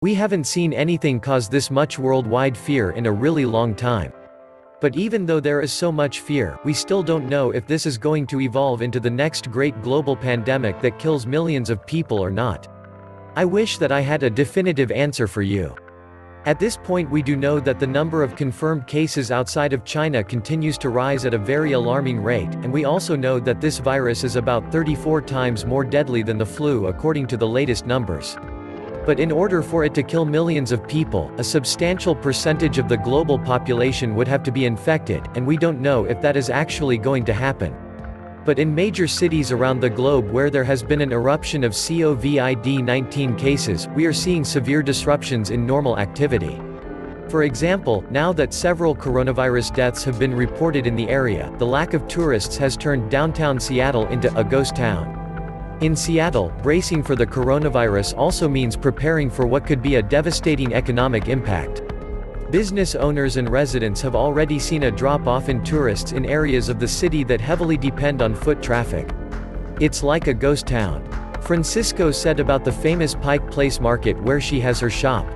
We haven't seen anything cause this much worldwide fear in a really long time. But even though there is so much fear, we still don't know if this is going to evolve into the next great global pandemic that kills millions of people or not. I wish that I had a definitive answer for you. At this point we do know that the number of confirmed cases outside of China continues to rise at a very alarming rate, and we also know that this virus is about 34 times more deadly than the flu according to the latest numbers. But in order for it to kill millions of people, a substantial percentage of the global population would have to be infected, and we don't know if that is actually going to happen. But in major cities around the globe where there has been an eruption of COVID-19 cases, we are seeing severe disruptions in normal activity. For example, now that several coronavirus deaths have been reported in the area, the lack of tourists has turned downtown Seattle into a ghost town. In Seattle, bracing for the coronavirus also means preparing for what could be a devastating economic impact. Business owners and residents have already seen a drop-off in tourists in areas of the city that heavily depend on foot traffic. It's like a ghost town. Francisco said about the famous Pike Place Market where she has her shop.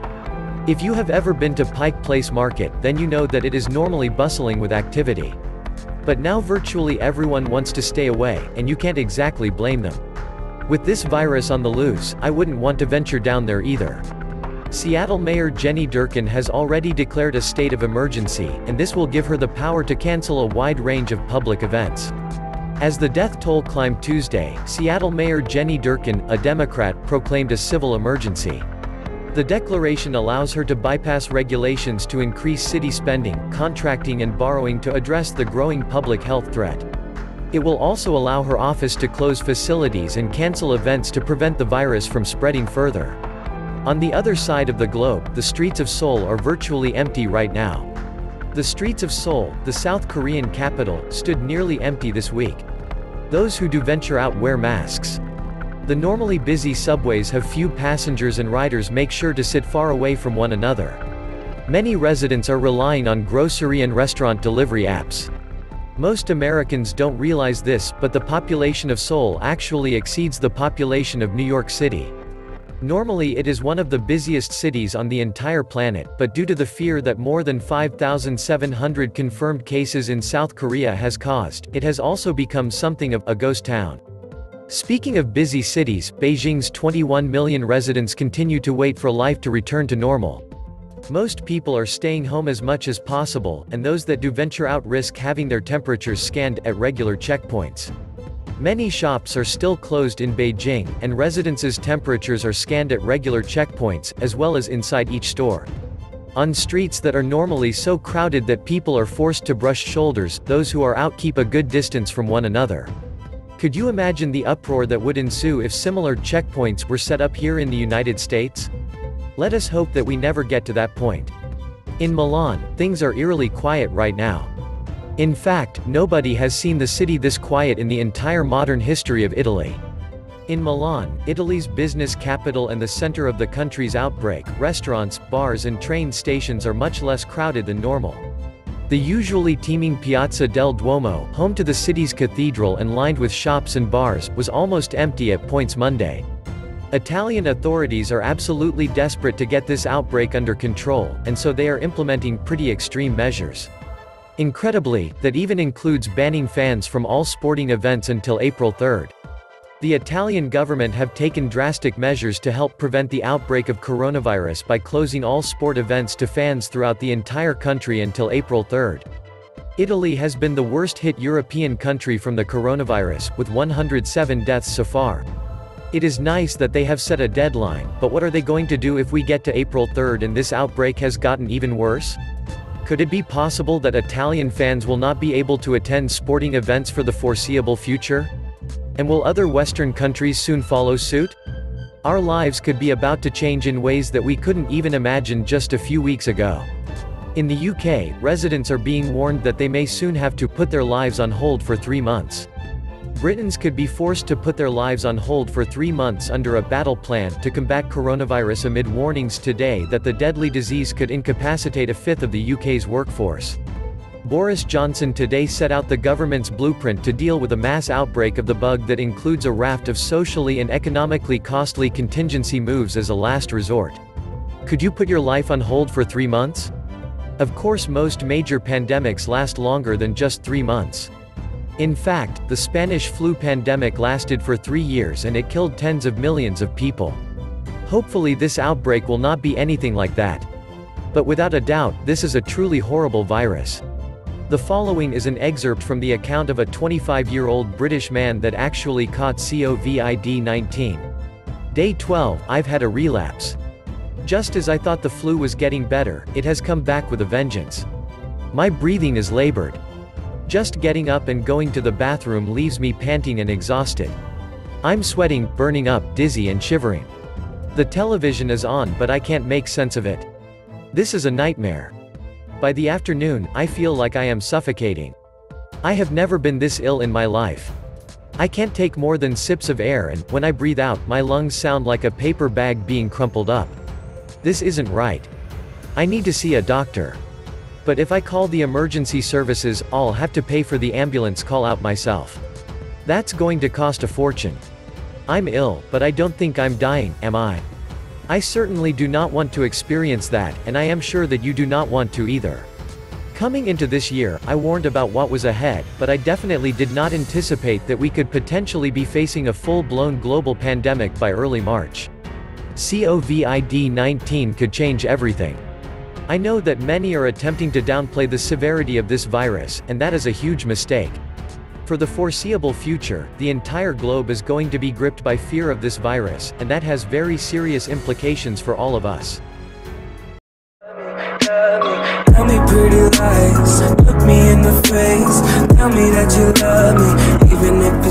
If you have ever been to Pike Place Market, then you know that it is normally bustling with activity. But now virtually everyone wants to stay away, and you can't exactly blame them. With this virus on the loose, I wouldn't want to venture down there either. Seattle Mayor Jenny Durkan has already declared a state of emergency, and this will give her the power to cancel a wide range of public events. As the death toll climbed Tuesday, Seattle Mayor Jenny Durkan, a Democrat, proclaimed a civil emergency. The declaration allows her to bypass regulations to increase city spending, contracting and borrowing to address the growing public health threat. It will also allow her office to close facilities and cancel events to prevent the virus from spreading further. On the other side of the globe, the streets of Seoul are virtually empty right now. The streets of Seoul, the South Korean capital, stood nearly empty this week. Those who do venture out wear masks. The normally busy subways have few passengers and riders make sure to sit far away from one another. Many residents are relying on grocery and restaurant delivery apps. Most Americans don't realize this, but the population of Seoul actually exceeds the population of New York City. Normally it is one of the busiest cities on the entire planet, but due to the fear that more than 5,700 confirmed cases in South Korea has caused, it has also become something of a ghost town. Speaking of busy cities, Beijing's 21 million residents continue to wait for life to return to normal. Most people are staying home as much as possible, and those that do venture out risk having their temperatures scanned at regular checkpoints. Many shops are still closed in Beijing, and residents' temperatures are scanned at regular checkpoints, as well as inside each store. On streets that are normally so crowded that people are forced to brush shoulders, those who are out keep a good distance from one another. Could you imagine the uproar that would ensue if similar checkpoints were set up here in the United States? Let us hope that we never get to that point. In Milan, things are eerily quiet right now. In fact, nobody has seen the city this quiet in the entire modern history of Italy. In Milan, Italy's business capital and the center of the country's outbreak, restaurants, bars and train stations are much less crowded than normal. The usually teeming Piazza del Duomo, home to the city's cathedral and lined with shops and bars, was almost empty at points Monday. Italian authorities are absolutely desperate to get this outbreak under control, and so they are implementing pretty extreme measures. Incredibly, that even includes banning fans from all sporting events until April 3rd. The Italian government have taken drastic measures to help prevent the outbreak of coronavirus by closing all sport events to fans throughout the entire country until April 3rd. Italy has been the worst-hit European country from the coronavirus, with 107 deaths so far. It is nice that they have set a deadline, but what are they going to do if we get to April 3rd and this outbreak has gotten even worse? Could it be possible that Italian fans will not be able to attend sporting events for the foreseeable future? And will other Western countries soon follow suit? Our lives could be about to change in ways that we couldn't even imagine just a few weeks ago. In the UK, residents are being warned that they may soon have to put their lives on hold for 3 months. Britons could be forced to put their lives on hold for 3 months under a battle plan to combat coronavirus amid warnings today that the deadly disease could incapacitate a fifth of the UK's workforce. Boris Johnson today set out the government's blueprint to deal with a mass outbreak of the bug that includes a raft of socially and economically costly contingency moves as a last resort. Could you put your life on hold for 3 months? Of course, most major pandemics last longer than just 3 months. In fact, the Spanish flu pandemic lasted for 3 years and it killed tens of millions of people. Hopefully this outbreak will not be anything like that. But without a doubt, this is a truly horrible virus. The following is an excerpt from the account of a 25-year-old British man that actually caught COVID-19. Day 12, I've had a relapse. Just as I thought the flu was getting better, it has come back with a vengeance. My breathing is labored. Just getting up and going to the bathroom leaves me panting and exhausted. I'm sweating, burning up, dizzy and shivering. The television is on but I can't make sense of it. This is a nightmare. By the afternoon, I feel like I am suffocating. I have never been this ill in my life. I can't take more than sips of air and, when I breathe out, my lungs sound like a paper bag being crumpled up. This isn't right. I need to see a doctor. But if I call the emergency services, I'll have to pay for the ambulance call out myself. That's going to cost a fortune. I'm ill, but I don't think I'm dying, am I? I certainly do not want to experience that, and I am sure that you do not want to either. Coming into this year, I warned about what was ahead, but I definitely did not anticipate that we could potentially be facing a full-blown global pandemic by early March. COVID-19 could change everything. I know that many are attempting to downplay the severity of this virus, and that is a huge mistake. For the foreseeable future, the entire globe is going to be gripped by fear of this virus, and that has very serious implications for all of us. Tell me pretty lies, look me in the face, tell me that you love me, even if it's